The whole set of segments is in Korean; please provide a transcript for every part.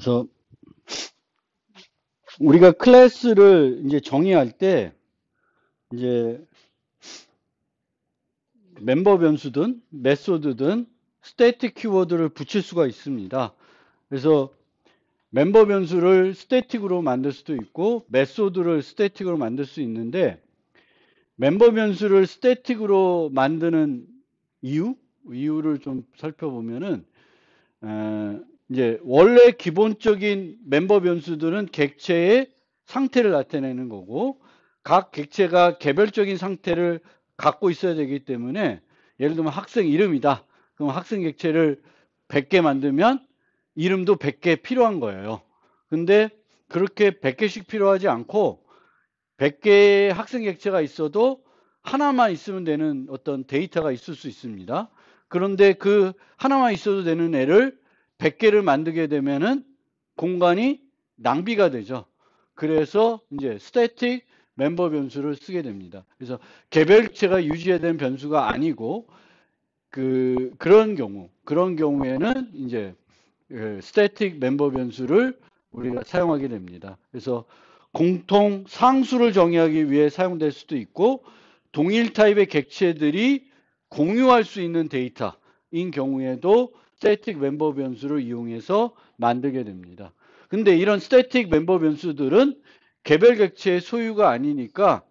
그래서 우리가 클래스를 이제 정의할 때 이제 멤버 변수든 메소드든 스태틱 키워드를 붙일 수가 있습니다. 그래서 멤버 변수를 스태틱으로 만들 수도 있고 메소드를 스태틱으로 만들 수 있는데 멤버 변수를 스태틱으로 만드는 이유를 좀 살펴보면은 이제 원래 기본적인 멤버 변수들은 객체의 상태를 나타내는 거고 각 객체가 개별적인 상태를 갖고 있어야 되기 때문에 예를 들면 학생 이름이다. 그럼 학생 객체를 100개 만들면 이름도 100개 필요한 거예요. 근데 그렇게 100개씩 필요하지 않고 100개의 학생 객체가 있어도 하나만 있으면 되는 어떤 데이터가 있을 수 있습니다. 그런데 그 하나만 있어도 되는 애를 100개를 만들게 되면은 공간이 낭비가 되죠. 그래서 이제 스태틱 멤버 변수를 쓰게 됩니다. 그래서 개별체가 유지해야 되는 변수가 아니고 그런 경우에는 이제 스태틱 멤버 변수를 우리가 사용하게 됩니다. 그래서 공통 상수를 정의하기 위해 사용될 수도 있고 동일 타입의 객체들이 공유할 수 있는 데이터인 경우에도 스태틱 멤버 변수를 이용해서 만들게 됩니다. 근데 이런 스태틱 멤버 변수들은 개별 객체의 소유가 아니니까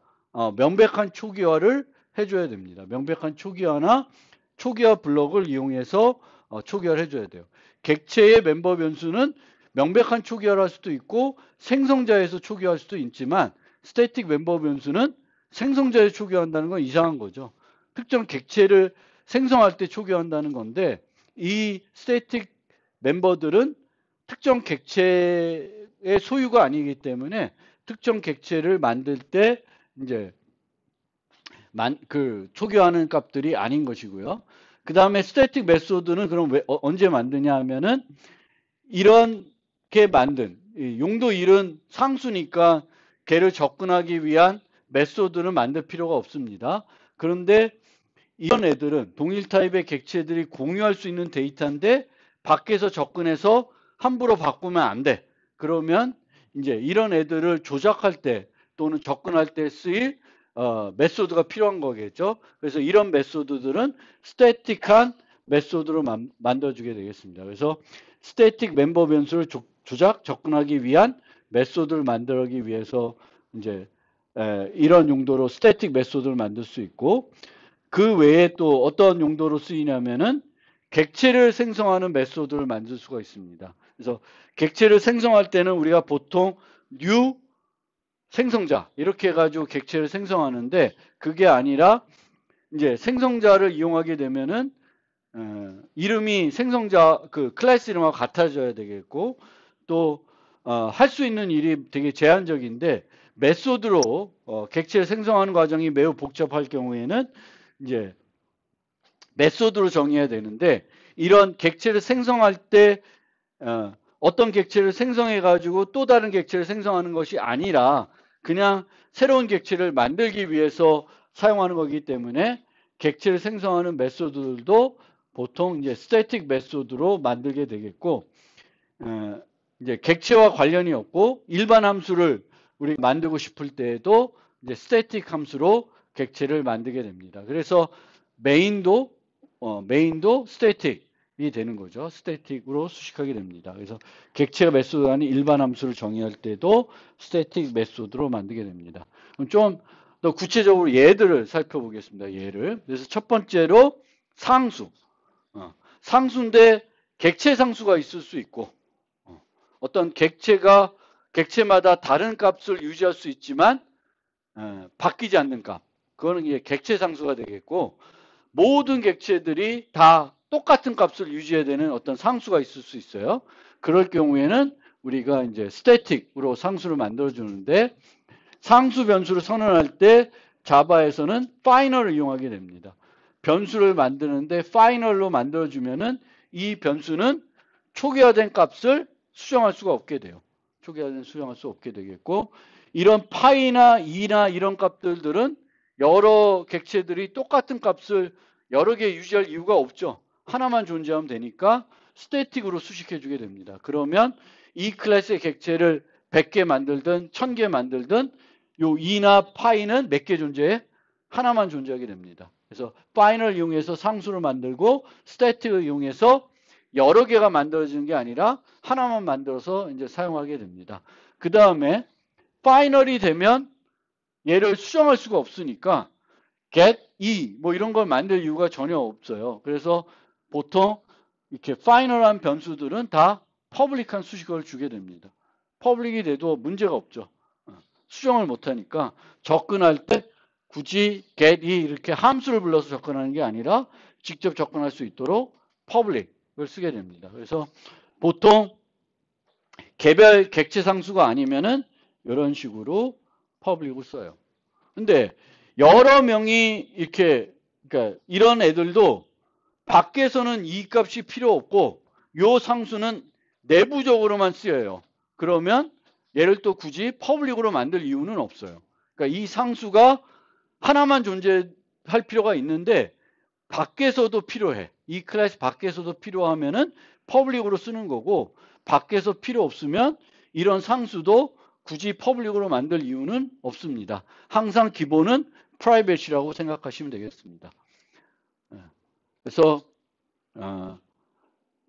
명백한 초기화를 해줘야 됩니다. 명백한 초기화나 초기화 블럭을 이용해서 초기화를 해줘야 돼요. 객체의 멤버 변수는 명백한 초기화를 할 수도 있고 생성자에서 초기화할 수도 있지만 스태틱 멤버 변수는 생성자에서 초기화한다는 건 이상한 거죠. 특정 객체를 생성할 때 초기화한다는 건데 이 스태틱 멤버들은 특정 객체의 소유가 아니기 때문에 특정 객체를 만들 때 이제 초기화하는 값들이 아닌 것이고요. 그 다음에 스태틱 메소드는 그럼 언제 만드냐 하면은 이렇게 만든 용도 1은 상수니까 걔를 접근하기 위한 메소드를 만들 필요가 없습니다. 그런데 이런 애들은 동일 타입의 객체들이 공유할 수 있는 데이터인데 밖에서 접근해서 함부로 바꾸면 안 돼. 그러면 이제 이런 애들을 조작할 때 또는 접근할 때 쓰일 메소드가 필요한 거겠죠. 그래서 이런 메소드들은 스태틱한 메소드로 만들어주게 되겠습니다. 그래서 스태틱 멤버 변수를 조작 접근하기 위한 메소드를 만들기 위해서 이제 이런 용도로 스태틱 메소드를 만들 수 있고 그 외에 또 어떤 용도로 쓰이냐면은 객체를 생성하는 메소드를 만들 수가 있습니다. 그래서 객체를 생성할 때는 우리가 보통 new 생성자 이렇게 해가지고 객체를 생성하는데 그게 아니라 이제 생성자를 이용하게 되면은 이름이 생성자 그 클래스 이름하고 같아져야 되겠고 또 할 수 있는 일이 되게 제한적인데 메소드로 객체를 생성하는 과정이 매우 복잡할 경우에는 이제 메소드로 정의해야 되는데 이런 객체를 생성할 때 어떤 객체를 생성해 가지고 또 다른 객체를 생성하는 것이 아니라 그냥 새로운 객체를 만들기 위해서 사용하는 거기 때문에 객체를 생성하는 메소드들도 보통 이제 스태틱 메소드로 만들게 되겠고 이제 객체와 관련이 없고 일반 함수를 우리 만들고 싶을 때에도 이제 스태틱 함수로 객체를 만들게 됩니다. 그래서 메인도 스태틱이 되는 거죠. 스태틱으로 수식하게 됩니다. 그래서 객체가 메소드가 아닌 일반 함수를 정의할 때도 스태틱 메소드로 만들게 됩니다. 그럼 좀 더 구체적으로 예들을 살펴보겠습니다. 예를. 그래서 첫 번째로 상수. 상수인데 객체 상수가 있을 수 있고 어떤 객체마다 다른 값을 유지할 수 있지만 바뀌지 않는 값. 그거는 이제 객체 상수가 되겠고 모든 객체들이 다 똑같은 값을 유지해야 되는 어떤 상수가 있을 수 있어요. 그럴 경우에는 우리가 이제 스태틱으로 상수를 만들어 주는데 상수 변수를 선언할 때 자바에서는 파이널을 이용하게 됩니다. 변수를 만드는데 파이널로 만들어 주면은 이 변수는 초기화된 값을 수정할 수가 없게 돼요. 초기화된 수정할 수 없게 되겠고 이런 파이나 이나 이런 값들은 여러 객체들이 똑같은 값을 여러 개 유지할 이유가 없죠. 하나만 존재하면 되니까 스태틱으로 수식해 주게 됩니다. 그러면 이 클래스의 객체를 100개 만들든 1000개 만들든 요 e나 파이는 몇 개 존재해? 하나만 존재하게 됩니다. 그래서 파이널 이용해서 상수를 만들고 스태틱을 이용해서 여러 개가 만들어지는 게 아니라 하나만 만들어서 이제 사용하게 됩니다. 그 다음에 파이널이 되면 얘를 수정할 수가 없으니까 get, e 뭐 이런 걸 만들 이유가 전혀 없어요. 그래서 보통 이렇게 파이널한 변수들은 다 퍼블릭한 수식어를 주게 됩니다. 퍼블릭이 돼도 문제가 없죠. 수정을 못하니까 접근할 때 굳이 get, e 이렇게 함수를 불러서 접근하는 게 아니라 직접 접근할 수 있도록 퍼블릭을 쓰게 됩니다. 그래서 보통 개별 객체 상수가 아니면은 이런 식으로 퍼블릭을 써요. 근데 여러 명이 이렇게, 그러니까 이런 애들도 밖에서는 이 값이 필요 없고 요 상수는 내부적으로만 쓰여요. 그러면 얘를 또 굳이 퍼블릭으로 만들 이유는 없어요. 그러니까 이 상수가 하나만 존재할 필요가 있는데 밖에서도 필요해. 이 클래스 밖에서도 필요하면은 퍼블릭으로 쓰는 거고 밖에서 필요 없으면 이런 상수도 굳이 퍼블릭으로 만들 이유는 없습니다. 항상 기본은 프라이빗이라고 생각하시면 되겠습니다. 그래서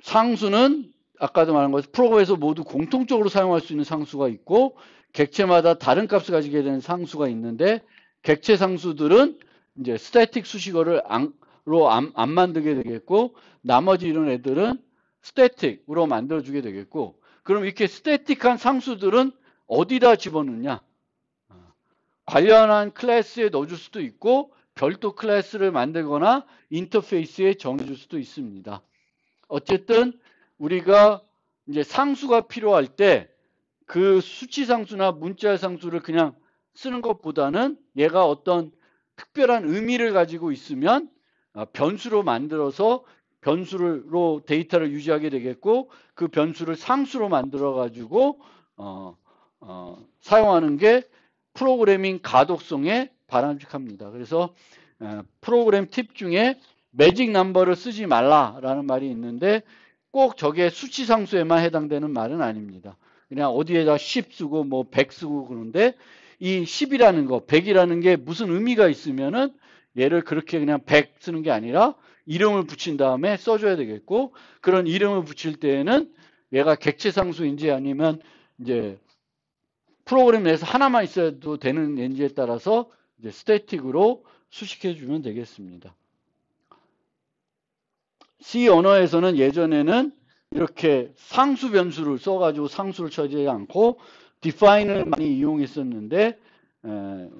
상수는 아까도 말한 것처럼 프로그램에서 모두 공통적으로 사용할 수 있는 상수가 있고 객체마다 다른 값을 가지게 되는 상수가 있는데 객체 상수들은 이제 스태틱 수식어를 안 만들게 되겠고 나머지 이런 애들은 스태틱으로 만들어주게 되겠고 그럼 이렇게 스태틱한 상수들은 어디다 집어넣냐? 관련한 클래스에 넣어줄 수도 있고 별도 클래스를 만들거나 인터페이스에 정해줄 수도 있습니다. 어쨌든 우리가 이제 상수가 필요할 때 그 수치 상수나 문자 상수를 그냥 쓰는 것보다는 얘가 어떤 특별한 의미를 가지고 있으면 변수로 만들어서 변수로 데이터를 유지하게 되겠고 그 변수를 상수로 만들어 가지고 사용하는 게 프로그래밍 가독성에 바람직합니다. 그래서 프로그램 팁 중에 매직 넘버를 쓰지 말라라는 말이 있는데 꼭 저게 수치 상수에만 해당되는 말은 아닙니다. 그냥 어디에다 10 쓰고 뭐 100 쓰고 그러는데 이 10이라는 거, 100이라는 게 무슨 의미가 있으면은 얘를 그렇게 그냥 100 쓰는 게 아니라 이름을 붙인 다음에 써줘야 되겠고 그런 이름을 붙일 때에는 얘가 객체 상수인지 아니면 이제 프로그램 내에서 하나만 있어도 되는 렌즈에 따라서 이제 스태틱으로 수식해 주면 되겠습니다. C 언어에서는 예전에는 이렇게 상수 변수를 써가지고 상수를 처리하지 않고 define을 많이 이용했었는데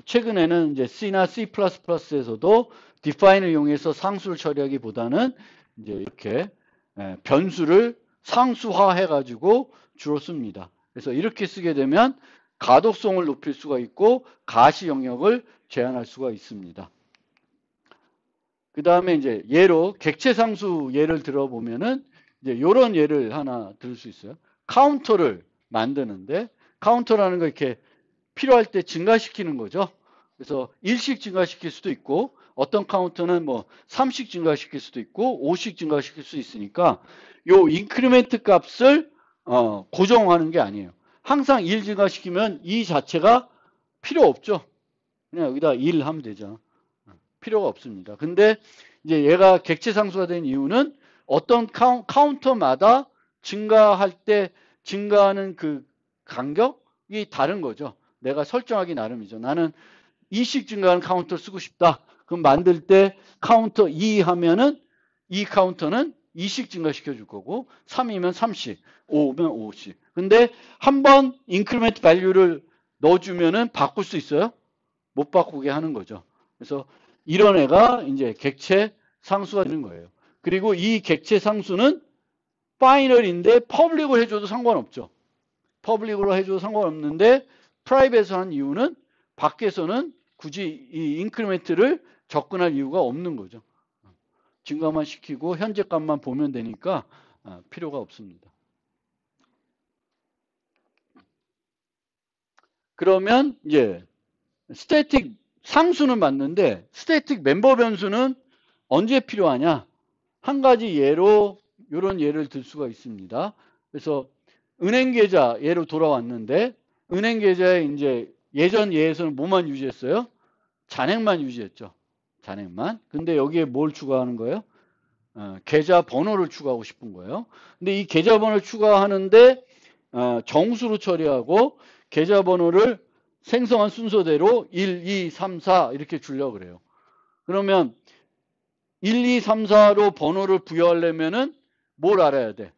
최근에는 이제 C나 C++에서도 define을 이용해서 상수를 처리하기보다는 이제 이렇게 변수를 상수화해가지고 주로 씁니다. 그래서 이렇게 쓰게 되면 가독성을 높일 수가 있고 가시 영역을 제한할 수가 있습니다. 그 다음에 이제 예로 객체 상수 예를 들어보면은 이제 이런 예를 하나 들을 수 있어요. 카운터를 만드는데 카운터라는 거 이렇게 필요할 때 증가시키는 거죠. 그래서 1씩 증가시킬 수도 있고 어떤 카운터는 뭐 3씩 증가시킬 수도 있고 5씩 증가시킬 수 있으니까 요 인크리멘트 값을 고정하는 게 아니에요. 항상 1 증가시키면 이 자체가 필요 없죠. 그냥 여기다 1 하면 되죠. 필요가 없습니다. 근데 이제 얘가 객체 상수가 된 이유는 어떤 카운터마다 증가할 때 증가하는 그 간격이 다른 거죠. 내가 설정하기 나름이죠. 나는 2씩 증가하는 카운터 쓰고 싶다. 그럼 만들 때 카운터 2 하면은 이 카운터는 2씩 증가시켜 줄 거고 3이면 3씩, 5면 5씩. 근데 한번 인크리멘트 밸류를 넣어주면은 바꿀 수 있어요? 못 바꾸게 하는 거죠. 그래서 이런 애가 이제 객체 상수가 되는 거예요. 그리고 이 객체 상수는 파이널인데 퍼블릭을 해줘도 상관없죠. 퍼블릭으로 해줘도 상관없는데 프라이빗에서 한 이유는 밖에서는 굳이 이 인크리멘트를 접근할 이유가 없는 거죠. 증가만 시키고 현재 값만 보면 되니까 필요가 없습니다. 그러면 이제 스태틱 상수는 맞는데 스태틱 멤버 변수는 언제 필요하냐? 한 가지 예로 이런 예를 들 수가 있습니다. 그래서 은행 계좌 예로 돌아왔는데 은행 계좌에 이제 예전 예에서는 뭐만 유지했어요? 잔액만 유지했죠. 잔액만. 근데 여기에 뭘 추가하는 거예요? 계좌 번호를 추가하고 싶은 거예요. 근데 이 계좌 번호를 추가하는데 정수로 처리하고 계좌 번호를 생성한 순서대로 1, 2, 3, 4 이렇게 주려고 그래요. 그러면 1, 2, 3, 4로 번호를 부여하려면은 뭘 알아야 돼?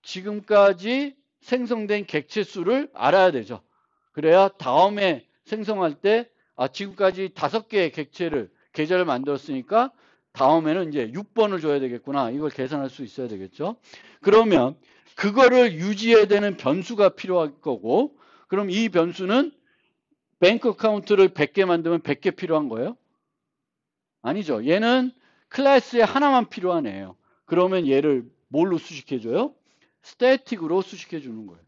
지금까지 생성된 객체 수를 알아야 되죠. 그래야 다음에 생성할 때 지금까지 5개의 계좌를 만들었으니까 다음에는 이제 6번을 줘야 되겠구나. 이걸 계산할 수 있어야 되겠죠. 그러면 그거를 유지해야 되는 변수가 필요할 거고, 그럼 이 변수는 뱅크 어카운트를 100개 만들면 100개 필요한 거예요? 아니죠. 얘는 클래스에 하나만 필요한 애예요. 그러면 얘를 뭘로 수식해줘요? 스태틱으로 수식해주는 거예요.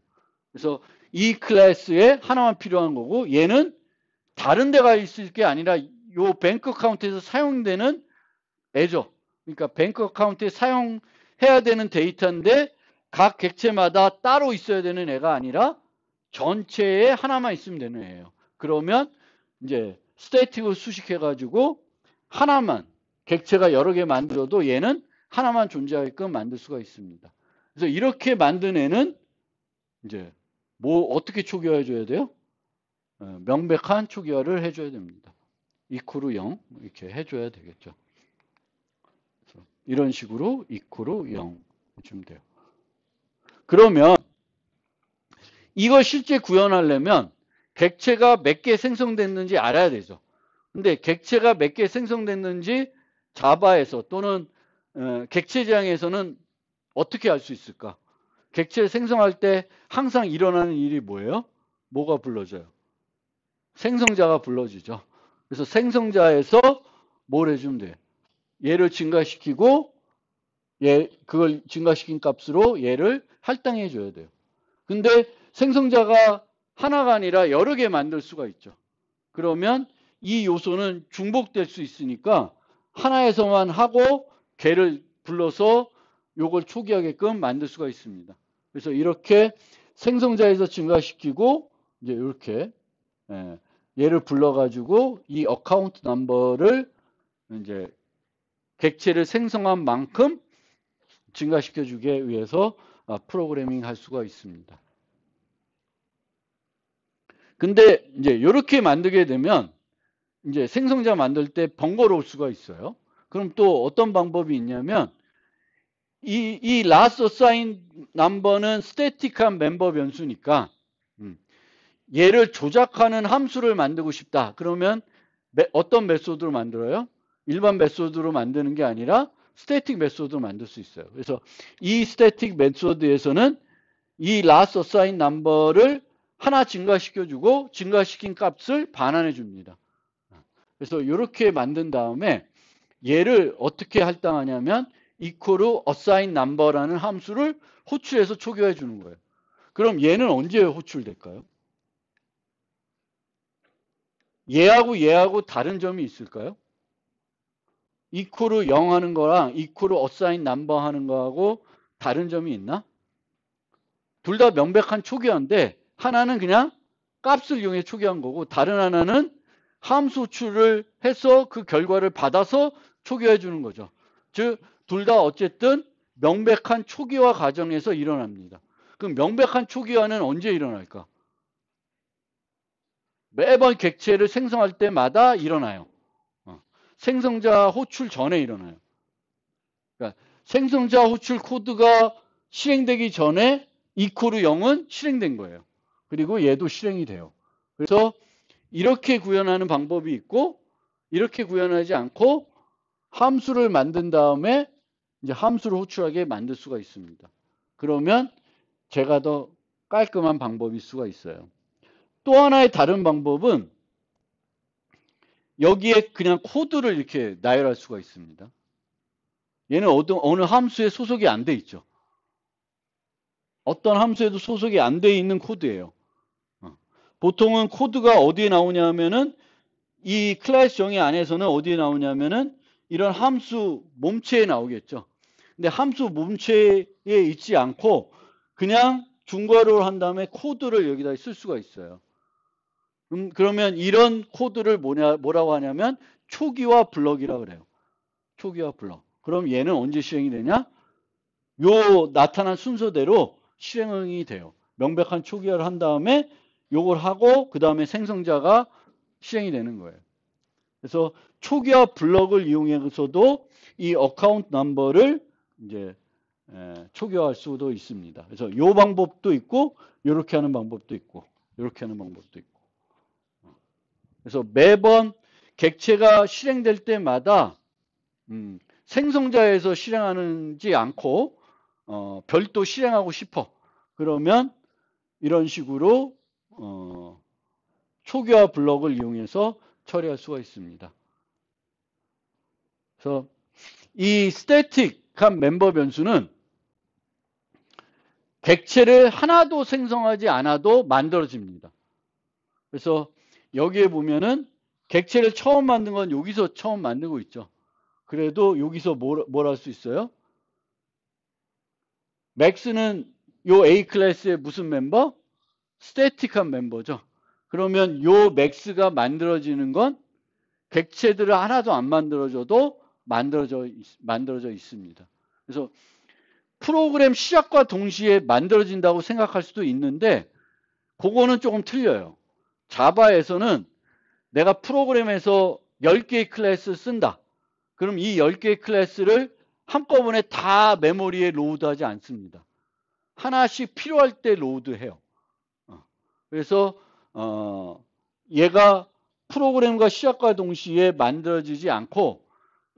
그래서 이 클래스에 하나만 필요한 거고, 얘는 다른 데가 있을 게 아니라 요 뱅크 어카운트에서 사용되는 애죠. 그러니까 뱅크 어카운트에 사용해야 되는 데이터인데 각 객체마다 따로 있어야 되는 애가 아니라 전체에 하나만 있으면 되는 애예요. 그러면 이제 스태틱을 수식해가지고 하나만 객체가 여러 개 만들어도 얘는 하나만 존재하게끔 만들 수가 있습니다. 그래서 이렇게 만든 애는 이제 뭐 어떻게 초기화해 줘야 돼요? 명백한 초기화를 해줘야 됩니다. 이코르 0 이렇게 해줘야 되겠죠. 이런 식으로 이코르 0 해주면 돼요. 그러면 이걸 실제 구현하려면 객체가 몇 개 생성됐는지 알아야 되죠. 근데 객체가 몇 개 생성됐는지 자바에서 또는 객체지향에서는 어떻게 알 수 있을까? 객체를 생성할 때 항상 일어나는 일이 뭐예요? 뭐가 불러져요? 생성자가 불러지죠. 그래서 생성자에서 뭘 해주면 돼요? 얘를 증가시키고 그걸 증가시킨 값으로 얘를 할당해 줘야 돼요. 근데 생성자가 하나가 아니라 여러 개 만들 수가 있죠. 그러면 이 요소는 중복될 수 있으니까 하나에서만 하고 걔를 불러서 요걸 초기하게끔 만들 수가 있습니다. 그래서 이렇게 생성자에서 증가시키고 이제 이렇게 얘를 불러가지고 이 어카운트 넘버를 이제 객체를 생성한 만큼 증가시켜 주기 위해서 프로그래밍 할 수가 있습니다. 근데 이제 이렇게 만들게 되면 이제 생성자 만들 때 번거로울 수가 있어요. 그럼 또 어떤 방법이 있냐면 이 last assign number는 스태틱한 멤버 변수니까 얘를 조작하는 함수를 만들고 싶다. 그러면 어떤 메소드로 만들어요? 일반 메소드로 만드는 게 아니라 스태틱 메소드로 만들 수 있어요. 그래서 이 스태틱 메소드에서는 이 last assign number를 하나 증가시켜주고 증가시킨 값을 반환해 줍니다. 그래서 이렇게 만든 다음에 얘를 어떻게 할당하냐면 equal assign number라는 함수를 호출해서 초기화해 주는 거예요. 그럼 얘는 언제 호출될까요? 얘하고 다른 점이 있을까요? equal 0 하는 거랑 equal assign number 하는 거하고 다른 점이 있나? 둘 다 명백한 초기화인데 하나는 그냥 값을 이용해 초기화한 거고 다른 하나는 함수 호출을 해서 그 결과를 받아서 초기화해 주는 거죠. 즉, 둘 다 어쨌든 명백한 초기화 과정에서 일어납니다. 그럼 명백한 초기화는 언제 일어날까? 매번 객체를 생성할 때마다 일어나요. 생성자 호출 전에 일어나요. 그러니까 생성자 호출 코드가 실행되기 전에 equal 0은 실행된 거예요. 그리고 얘도 실행이 돼요. 그래서 이렇게 구현하는 방법이 있고 이렇게 구현하지 않고 함수를 만든 다음에 이제 함수를 호출하게 만들 수가 있습니다. 그러면 제가 더 깔끔한 방법일 수가 있어요. 또 하나의 다른 방법은 여기에 그냥 코드를 이렇게 나열할 수가 있습니다. 얘는 어느 함수에 소속이 안 돼 있죠. 어떤 함수에도 소속이 안 돼 있는 코드예요. 보통은 코드가 어디에 나오냐면은 이 클래스 정의 안에서는 어디에 나오냐면은 이런 함수 몸체에 나오겠죠. 근데 함수 문체에 있지 않고 그냥 중괄호를 한 다음에 코드를 여기다 쓸 수가 있어요. 그러면 이런 코드를 뭐라고 하냐면 초기화 블럭이라고 그래요. 초기화 블럭. 그럼 얘는 언제 실행이 되냐? 요 나타난 순서대로 실행이 돼요. 명백한 초기화를 한 다음에 요걸 하고 그 다음에 생성자가 실행이 되는 거예요. 그래서 초기화 블럭을 이용해서도 이 어카운트 넘버를 이제 초기화할 수도 있습니다. 그래서 요 방법도 있고 요렇게 하는 방법도 있고 요렇게 하는 방법도 있고. 그래서 매번 객체가 실행될 때마다 생성자에서 실행하는지 않고 별도 실행하고 싶어. 그러면 이런 식으로 초기화 블럭을 이용해서 처리할 수가 있습니다. 그래서 이 스태틱한 멤버 변수는 객체를 하나도 생성하지 않아도 만들어집니다. 그래서 여기에 보면은 객체를 처음 만든 건 여기서 처음 만들고 있죠. 그래도 여기서 뭘 할 수 있어요? 맥스는 요 A 클래스의 무슨 멤버? 스태틱한 멤버죠. 그러면 요 맥스가 만들어지는 건 객체들을 하나도 안 만들어줘도 만들어져 있습니다. 그래서 프로그램 시작과 동시에 만들어진다고 생각할 수도 있는데 그거는 조금 틀려요. 자바에서는 내가 프로그램에서 10개의 클래스 쓴다. 그럼 이 10개의 클래스를 한꺼번에 다 메모리에 로드하지 않습니다. 하나씩 필요할 때 로드해요. 그래서 얘가 프로그램과 시작과 동시에 만들어지지 않고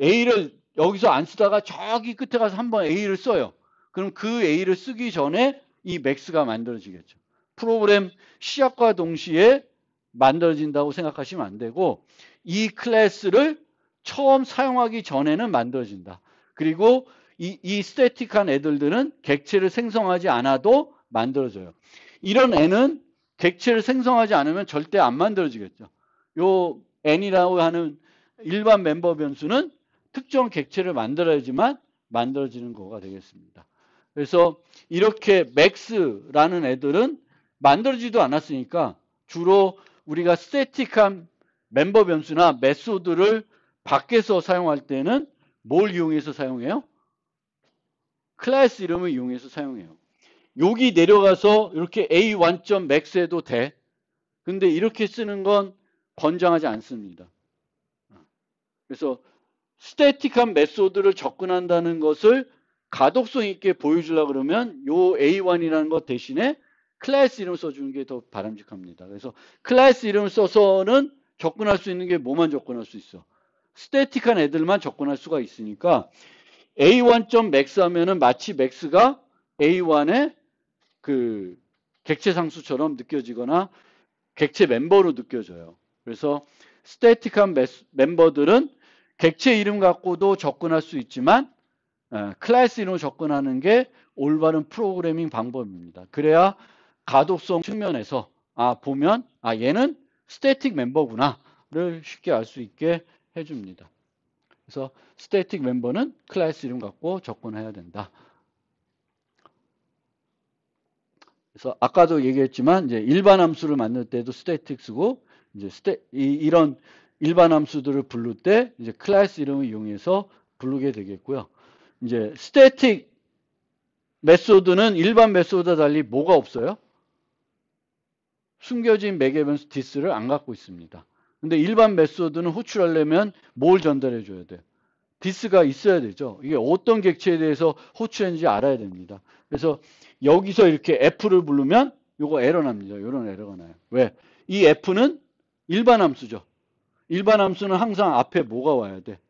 A를 여기서 안 쓰다가 저기 끝에 가서 한번 A를 써요. 그럼 그 A를 쓰기 전에 이 맥스가 만들어지겠죠. 프로그램 시작과 동시에 만들어진다고 생각하시면 안 되고 이 클래스를 처음 사용하기 전에는 만들어진다. 그리고 이 스태틱한 애들은 객체를 생성하지 않아도 만들어져요. 이런 애는 객체를 생성하지 않으면 절대 안 만들어지겠죠. 요 n이라고 하는 일반 멤버 변수는 특정 객체를 만들어야지만 만들어지는 거가 되겠습니다. 그래서 이렇게 max라는 애들은 만들어지도 않았으니까 주로 우리가 스태틱한 멤버 변수나 메소드를 밖에서 사용할 때는 뭘 이용해서 사용해요? 클래스 이름을 이용해서 사용해요. 여기 내려가서 이렇게 a1.max 해도 돼. 근데 이렇게 쓰는 건 권장하지 않습니다. 그래서 스태틱한 메소드를 접근한다는 것을 가독성 있게 보여주려고 그러면 요 A1이라는 것 대신에 클래스 이름 써주는 게 더 바람직합니다. 그래서 클래스 이름을 써서는 접근할 수 있는 게 뭐만 접근할 수 있어? 스태틱한 애들만 접근할 수가 있으니까 A1.max 하면은 마치 max가 A1의 그 객체 상수처럼 느껴지거나 객체 멤버로 느껴져요. 그래서 스태틱한 멤버들은 객체 이름 갖고도 접근할 수 있지만 클래스 이름으로 접근하는 게 올바른 프로그래밍 방법입니다. 그래야 가독성 측면에서 보면 얘는 스태틱 멤버구나를 쉽게 알 수 있게 해줍니다. 그래서 스태틱 멤버는 클래스 이름 갖고 접근해야 된다. 그래서 아까도 얘기했지만 이제 일반 함수를 만들 때도 스태틱 쓰고 이제 이런 일반 함수들을 부를 때 이제 클래스 이름을 이용해서 부르게 되겠고요. 이제 스태틱 메소드는 일반 메소드와 달리 뭐가 없어요? 숨겨진 매개변수 디스를 안 갖고 있습니다. 근데 일반 메소드는 호출하려면 뭘 전달해 줘야 돼요? 디스가 있어야 되죠. 이게 어떤 객체에 대해서 호출했는지 알아야 됩니다. 그래서 여기서 이렇게 F를 부르면 요거 에러 납니다. 이런 에러가 나요. 왜? 이 F는 일반 함수죠. 일반 함수는 항상 앞에 뭐가 와야 돼?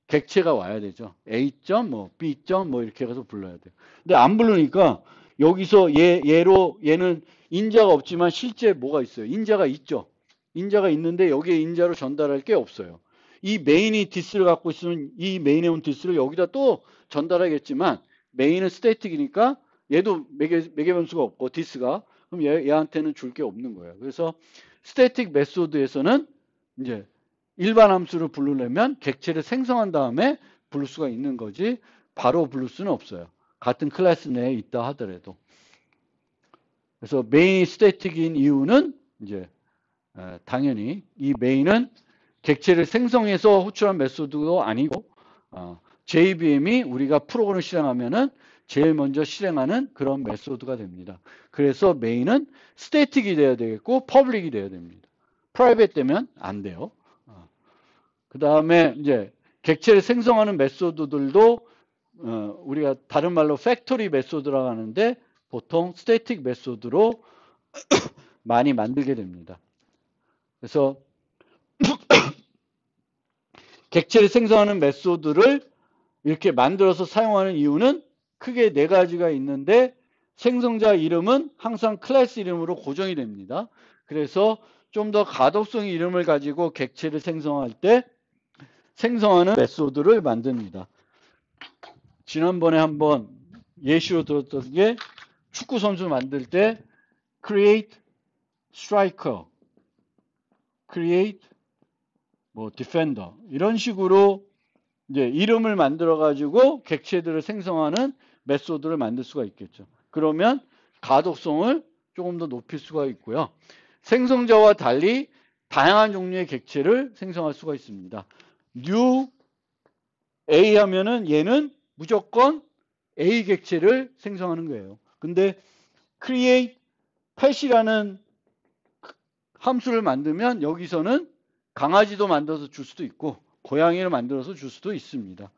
객체가 와야 되죠. A.점, B.점 이렇게 가서 불러야 돼요. 근데 안 부르니까 여기서 얘는 인자가 없지만 실제 뭐가 있어요? 인자가 있죠. 인자가 있는데 여기에 인자로 전달할 게 없어요. 이 메인이 디스를 갖고 있으면 이 메인에 온 디스를 여기다 또 전달하겠지만 메인은 스태틱이니까 얘도 매개변수가 없고 디스가 그럼 얘한테는 줄 게 없는 거예요. 그래서 스태틱 메소드에서는 이제 일반 함수를 부르려면 객체를 생성한 다음에 부를 수가 있는 거지 바로 부를 수는 없어요. 같은 클래스 내에 있다 하더라도. 그래서 메인이 스태틱인 이유는 이제 당연히 이 메인은 객체를 생성해서 호출한 메소드도 아니고 JVM이 우리가 프로그램을 실행하면은 제일 먼저 실행하는 그런 메소드가 됩니다. 그래서 메인은 스태틱이 돼야 되겠고 퍼블릭이 돼야 됩니다. 프라이빗 되면 안 돼요. 그 다음에 이제 객체를 생성하는 메소드들도 우리가 다른 말로 팩토리 메소드라고 하는데 보통 스태틱 메소드로 많이 만들게 됩니다. 그래서 객체를 생성하는 메소드를 이렇게 만들어서 사용하는 이유는 크게 네 가지가 있는데 생성자 이름은 항상 클래스 이름으로 고정이 됩니다. 그래서 좀 더 가독성 이름을 가지고 객체를 생성할 때 생성하는 메소드를 만듭니다. 지난번에 한번 예시로 들었던 게 축구 선수 만들 때 create striker, create 뭐 defender 이런 식으로 이제 이름을 만들어 가지고 객체들을 생성하는 메소드를 만들 수가 있겠죠. 그러면 가독성을 조금 더 높일 수가 있고요. 생성자와 달리 다양한 종류의 객체를 생성할 수가 있습니다. new A 하면은 얘는 무조건 A 객체를 생성하는 거예요. 근데 create pet이라는 함수를 만들면 여기서는 강아지도 만들어서 줄 수도 있고 고양이를 만들어서 줄 수도 있습니다.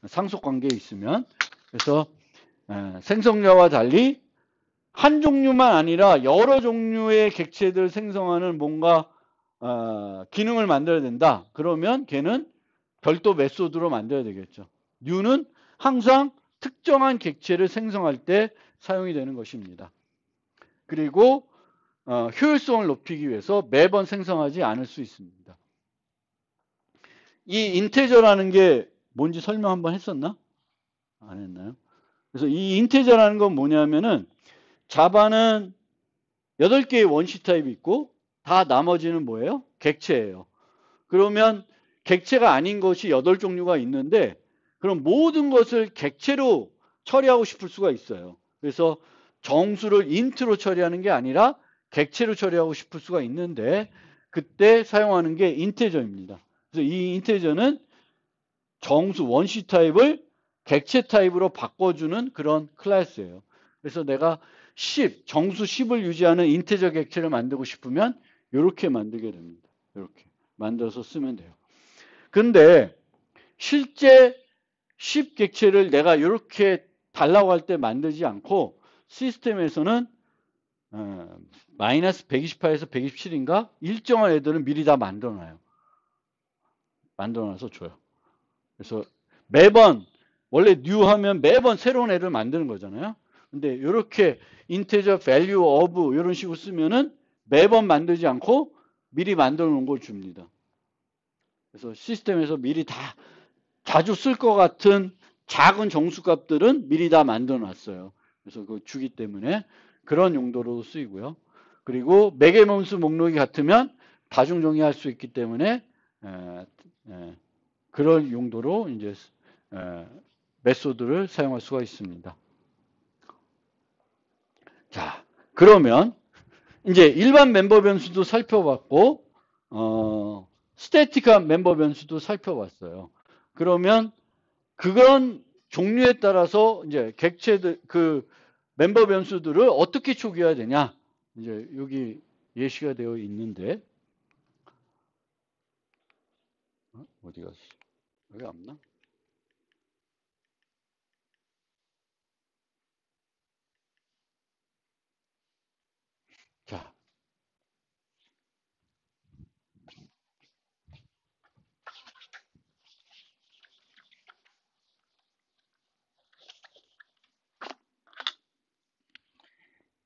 상속 관계에 있으면. 그래서 생성자와 달리 한 종류만 아니라 여러 종류의 객체들을 생성하는 뭔가 기능을 만들어야 된다. 그러면 걔는 별도 메소드로 만들어야 되겠죠. new는 항상 특정한 객체를 생성할 때 사용이 되는 것입니다. 그리고 효율성을 높이기 위해서 매번 생성하지 않을 수 있습니다. 이 인테저라는 게 뭔지 설명 한번 했었나? 안 했나요? 그래서 이 인테저라는 건 뭐냐면은 자바는 8개의 원시 타입이 있고 다 나머지는 뭐예요? 객체예요. 그러면 객체가 아닌 것이 8종류가 있는데 그럼 모든 것을 객체로 처리하고 싶을 수가 있어요. 그래서 정수를 인트로 처리하는 게 아니라 객체로 처리하고 싶을 수가 있는데 그때 사용하는 게 인테저입니다. 그래서 이 인테저는 정수 원시 타입을 객체 타입으로 바꿔주는 그런 클래스예요. 그래서 내가 10, 정수 10을 유지하는 인테저 객체를 만들고 싶으면 이렇게 만들게 됩니다. 이렇게 만들어서 쓰면 돼요. 근데 실제 10 객체를 내가 이렇게 달라고 할 때 만들지 않고 시스템에서는 마이너스 128에서 127인가 일정한 애들은 미리 다 만들어놔요. 만들어놔서 줘요. 그래서 매번 원래 new 하면 매번 새로운 애를 만드는 거잖아요. 근데 이렇게 integer value of 이런 식으로 쓰면은 매번 만들지 않고 미리 만들어 놓은 걸 줍니다. 그래서 시스템에서 미리 다 자주 쓸 것 같은 작은 정수값들은 미리 다 만들어 놨어요. 그래서 그거 주기 때문에 그런 용도로 쓰이고요. 그리고 매개범수 목록이 같으면 다중 정의할 수 있기 때문에 그런 용도로 이제 메소드를 사용할 수가 있습니다. 자, 그러면 이제 일반 멤버 변수도 살펴봤고 스태틱한 멤버 변수도 살펴봤어요. 그러면 그런 종류에 따라서 이제 객체들 그 멤버 변수들을 어떻게 초기화해야 되냐? 이제 여기 예시가 되어 있는데 어디 갔어? 여기 없나? 자,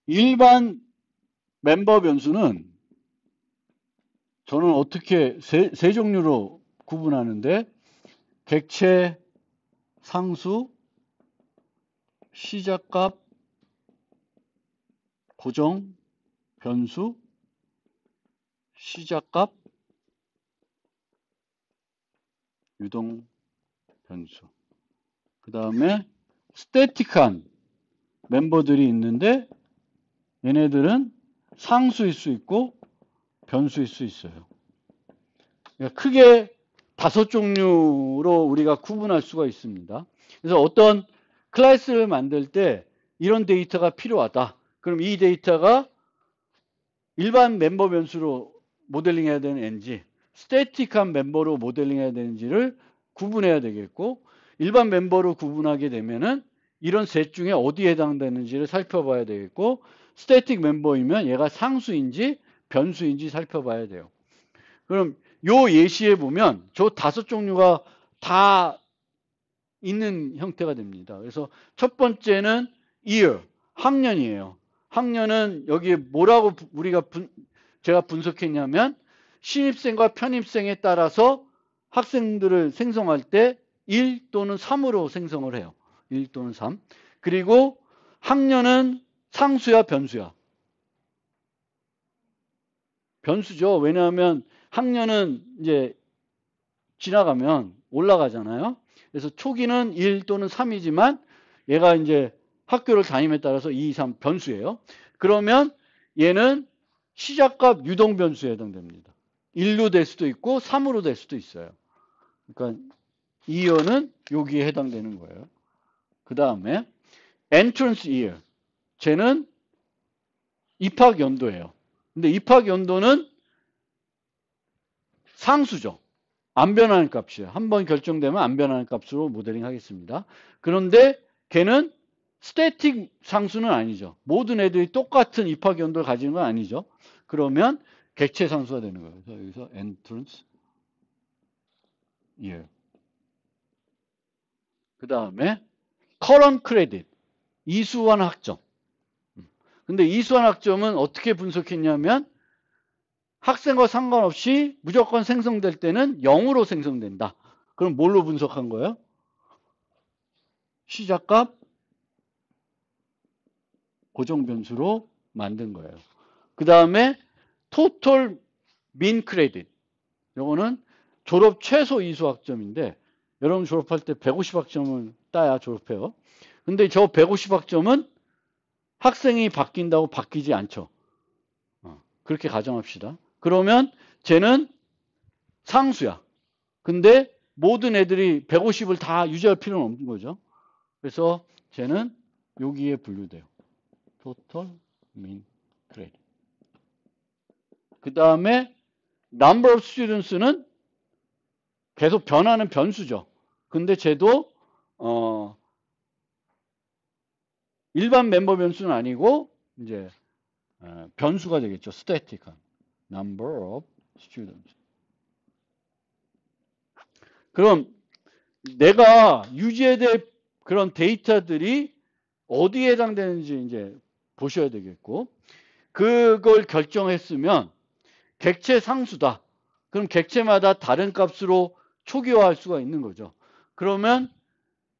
일반 멤버 변수는 저는 어떻게 세 종류로 구분하는데 객체, 상수, 시작값, 고정, 변수, 시작값, 유동, 변수. 그 다음에 스태틱한 멤버들이 있는데 얘네들은 상수일 수 있고 변수일 수 있어요. 그러니까 크게 5종류로 우리가 구분할 수가 있습니다. 그래서 어떤 클래스를 만들 때 이런 데이터가 필요하다. 그럼 이 데이터가 일반 멤버 변수로 모델링 해야 되는지 스태틱한 멤버로 모델링 해야 되는지를 구분해야 되겠고 일반 멤버로 구분하게 되면은 이런 셋 중에 어디에 해당되는지를 살펴봐야 되겠고 스태틱 멤버이면 얘가 상수인지 변수인지 살펴봐야 돼요. 그럼 요 예시에 보면 저 5종류가 다 있는 형태가 됩니다. 그래서 첫 번째는 year, 학년이에요. 학년은 여기에 뭐라고 제가 분석했냐면 신입생과 편입생에 따라서 학생들을 생성할 때 1 또는 3으로 생성을 해요. 1 또는 3. 그리고 학년은 상수야, 변수야? 변수죠. 왜냐하면 학년은 이제 지나가면 올라가잖아요. 그래서 초기는 1 또는 3이지만 얘가 이제 학교를 다님에 따라서 2, 3 변수예요. 그러면 얘는 시작값 유동 변수에 해당됩니다. 1로 될 수도 있고 3으로 될 수도 있어요. 그러니까 year는 여기에 해당되는 거예요. 그 다음에 entrance year. 쟤는 입학 연도예요. 근데 입학 연도는 상수죠. 안 변하는 값이에요. 한번 결정되면 안 변하는 값으로 모델링 하겠습니다. 그런데 걔는 스태틱 상수는 아니죠. 모든 애들이 똑같은 입학 연도를 가지는 건 아니죠. 그러면 객체 상수가 되는 거예요. 그래서 여기서 entrance year. 그 다음에 current credit. 이수환 학점. 근데 이수환 학점은 어떻게 분석했냐면 학생과 상관없이 무조건 생성될 때는 0으로 생성된다. 그럼 뭘로 분석한 거예요? 시작값 고정 변수로 만든 거예요. 그 다음에 total mean credit. 요거는 졸업 최소 이수 학점인데 여러분 졸업할 때 150학점을 따야 졸업해요. 근데 저 150학점은 학생이 바뀐다고 바뀌지 않죠. 그렇게 가정합시다. 그러면 쟤는 상수야. 근데 모든 애들이 150을 다 유지할 필요는 없는 거죠. 그래서 쟤는 여기에 분류돼요. total mean credit. 그 다음에 number of students는 계속 변하는 변수죠. 근데 쟤도 일반 멤버 변수는 아니고 이제 변수가 되겠죠. static한 number of students. 그럼 내가 유지해야 될 그런 데이터들이 어디에 해당되는지 이제 보셔야 되겠고 그걸 결정했으면 객체 상수다. 그럼 객체마다 다른 값으로 초기화할 수가 있는 거죠. 그러면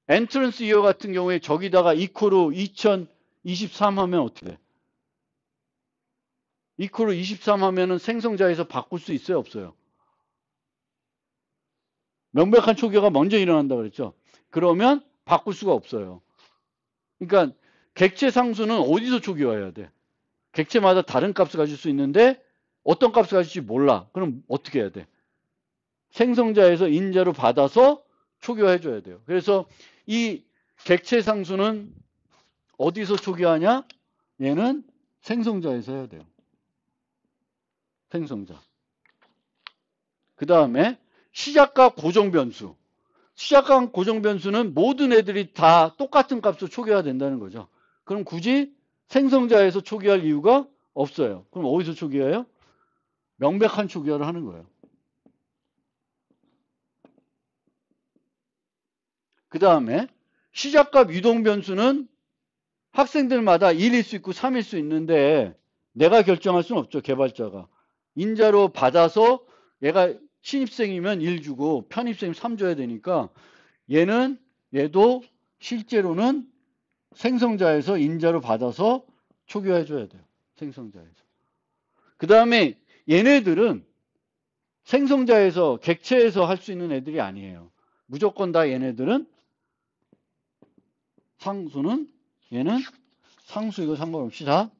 엔트런스 이어 같은 경우에 저기다가 이코로 2023 하면 어떻게 돼? 이코로 23 하면은 생성자에서 바꿀 수 있어요, 없어요? 명백한 초기화가 먼저 일어난다 그랬죠. 그러면 바꿀 수가 없어요. 그러니까 객체 상수는 어디서 초기화해야 돼? 객체마다 다른 값을 가질 수 있는데 어떤 값을 가질지 몰라. 그럼 어떻게 해야 돼? 생성자에서 인자로 받아서 초기화해줘야 돼요. 그래서 이 객체 상수는 어디서 초기화하냐? 얘는 생성자에서 해야 돼요. 생성자. 그 다음에 시작값 고정변수. 시작값 고정변수는 모든 애들이 다 똑같은 값으로 초기화된다는 거죠. 그럼 굳이 생성자에서 초기화할 이유가 없어요. 그럼 어디서 초기화해요? 명백한 초기화를 하는 거예요. 그 다음에 시작값 유동변수는 학생들마다 1일 수 있고 3일 수 있는데 내가 결정할 수는 없죠. 개발자가. 인자로 받아서 얘가 신입생이면 1 주고 편입생이면 3 줘야 되니까 얘도 실제로는 생성자에서 인자로 받아서 초기화해 줘야 돼요. 생성자에서. 그 다음에 얘네들은 생성자에서 객체에서 할 수 있는 애들이 아니에요. 무조건 다 얘네들은 상수는 얘는 상수 이거 상관없이 다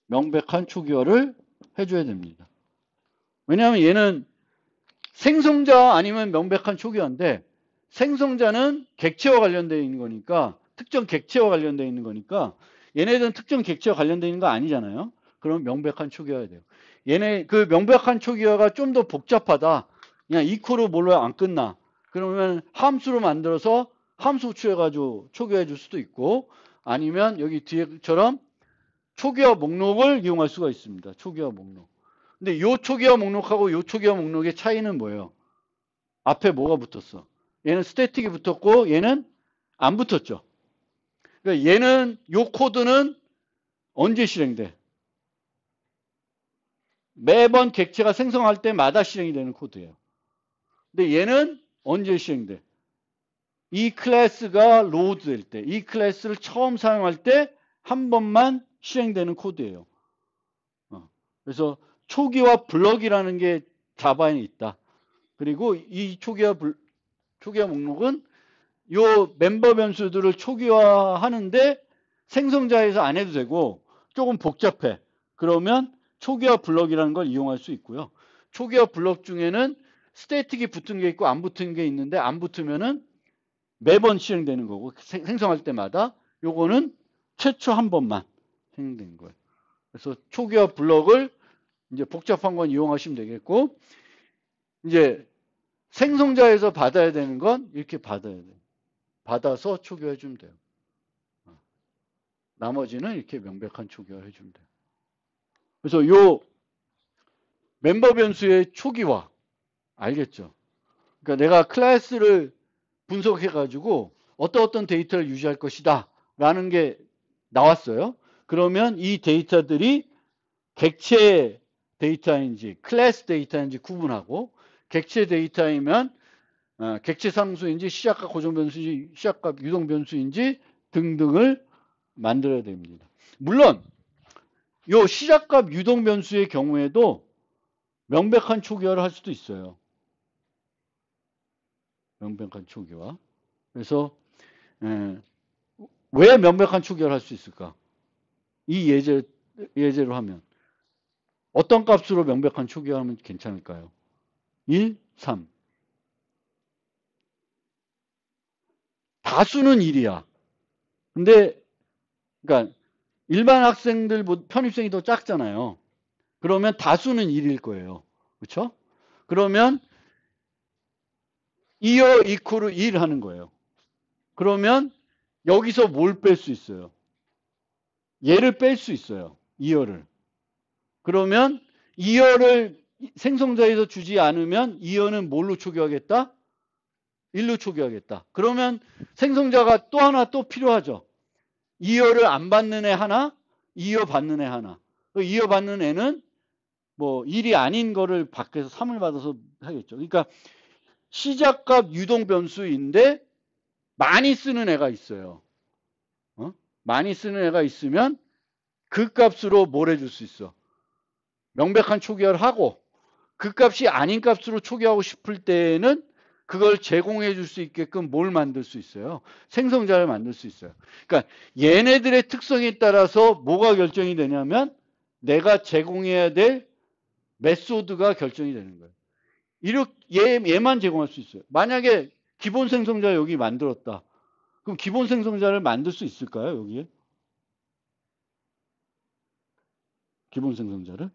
명백한 초기화를 해줘야 됩니다. 왜냐하면 얘는 생성자 아니면 명백한 초기화인데 생성자는 객체와 관련되어 있는 거니까 특정 객체와 관련되어 있는 거니까 얘네들은 특정 객체와 관련되어 있는 거 아니잖아요. 그럼 명백한 초기화가 돼요. 얘네 그 명백한 초기화가 좀 더 복잡하다. 그냥 이코로 뭘로 안 끝나. 그러면 함수로 만들어서 함수 호출해가지고 초기화해 줄 수도 있고 아니면 여기 뒤에처럼 초기화 목록을 이용할 수가 있습니다. 초기화 목록. 근데 요 초기화 목록하고 요 초기화 목록의 차이는 뭐예요? 앞에 뭐가 붙었어? 얘는 스태틱이 붙었고 얘는 안 붙었죠. 그러니까 얘는 요 코드는 언제 실행돼? 매번 객체가 생성할 때마다 실행이 되는 코드예요. 근데 얘는 언제 실행돼? 이 클래스가 로드 될 때, 이 클래스를 처음 사용할 때 한 번만 실행되는 코드예요. 그래서 초기화 블럭이라는 게 자바에 있다. 그리고 이 초기화 목록은 요 멤버 변수들을 초기화하는데 생성자에서 안 해도 되고 조금 복잡해. 그러면 초기화 블럭이라는 걸 이용할 수 있고요. 초기화 블럭 중에는 스태틱이 붙은 게 있고 안 붙은 게 있는데 안 붙으면은 매번 실행되는 거고 생성할 때마다 요거는 최초 한 번만 실행되는 거예요. 그래서 초기화 블럭을 이제 복잡한 건 이용하시면 되겠고 이제 생성자에서 받아야 되는 건 이렇게 받아야 돼요. 받아서 초기화해 주면 돼요. 나머지는 이렇게 명백한 초기화를 해주면 돼요. 그래서 요 멤버 변수의 초기화 알겠죠? 그러니까 내가 클래스를 분석해가지고 어떤 데이터를 유지할 것이다 라는 게 나왔어요. 그러면 이 데이터들이 객체 데이터인지 클래스 데이터인지 구분하고 객체 데이터이면 객체 상수인지 시작값 고정 변수인지 시작값 유동 변수인지 등등을 만들어야 됩니다. 물론 요 시작값 유동 변수의 경우에도 명백한 초기화를 할 수도 있어요. 명백한 초기화. 그래서 왜 명백한 초기화를 할 수 있을까? 이 예제로 하면 어떤 값으로 명백한 초기화하면 괜찮을까요? 1, 3. 다수는 1이야. 근데 그러니까 일반 학생들 편입생이 더 작잖아요. 그러면 다수는 1일 거예요. 그렇죠? 그러면 2어 이코르 1 하는 거예요. 그러면 여기서 뭘 뺄 수 있어요? 얘를 뺄 수 있어요. 2어를. 그러면 2어를 생성자에서 주지 않으면 2어는 뭘로 초기화하겠다? 1로 초기화하겠다. 그러면 생성자가 또 하나 또 필요하죠. 2어를 안 받는 애 하나, 2어 받는 애 하나. 2어 받는 애는 뭐 1이 아닌 거를 밖에서 3을 받아서 하겠죠. 그러니까 시작값 유동 변수인데 많이 쓰는 애가 있어요. 많이 쓰는 애가 있으면 그 값으로 뭘 해줄 수 있어? 명백한 초기화를 하고 그 값이 아닌 값으로 초기화하고 싶을 때에는 그걸 제공해 줄 수 있게끔 뭘 만들 수 있어요? 생성자를 만들 수 있어요. 그러니까 얘네들의 특성에 따라서 뭐가 결정이 되냐면 내가 제공해야 될 메소드가 결정이 되는 거예요. 얘만 제공할 수 있어요. 만약에 기본 생성자 여기 만들었다. 그럼 기본 생성자를 만들 수 있을까요? 여기에? 기본 생성자를?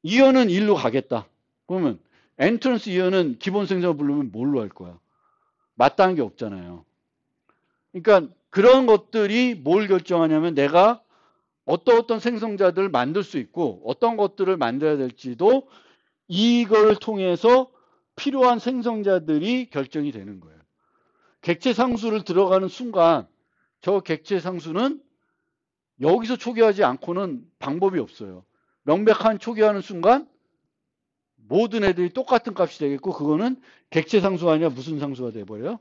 2어는 1로 가겠다. 그러면 엔트런스 2어는 기본 생성자 부르면 뭘로 할 거야? 맞다는 게 없잖아요. 그러니까 그런 것들이 뭘 결정하냐면 내가 어떤 생성자들을 만들 수 있고 어떤 것들을 만들어야 될지도 이걸 통해서 필요한 생성자들이 결정이 되는 거예요. 객체 상수를 들어가는 순간 저 객체 상수는 여기서 초기화하지 않고는 방법이 없어요. 명백한 초기화하는 순간 모든 애들이 똑같은 값이 되겠고 그거는 객체 상수가 아니라 무슨 상수가 돼버려요?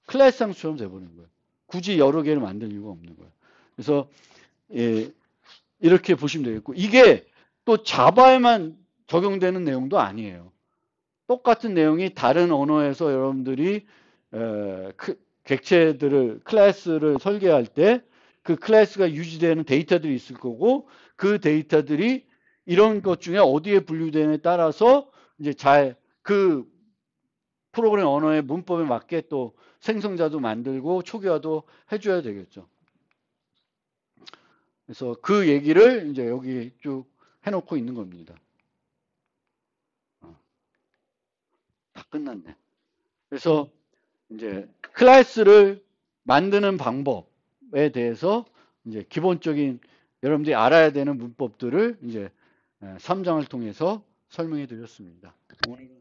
클래스 상수처럼 돼버리는 거예요. 굳이 여러 개를 만들 이유가 없는 거예요. 그래서 이렇게 보시면 되겠고 이게 또 자바에만 적용되는 내용도 아니에요. 똑같은 내용이 다른 언어에서 여러분들이 객체들을 클래스를 설계할 때 그 클래스가 유지되는 데이터들이 있을 거고 그 데이터들이 이런 것 중에 어디에 분류되느냐에 따라서 이제 그 프로그램 언어의 문법에 맞게 또 생성자도 만들고 초기화도 해줘야 되겠죠. 그래서 그 얘기를 이제 여기 쭉 해놓고 있는 겁니다. 다 끝났네. 그래서 이제 클래스를 만드는 방법에 대해서 이제 기본적인 여러분들이 알아야 되는 문법들을 이제 3장을 통해서 설명해 드렸습니다. 오늘은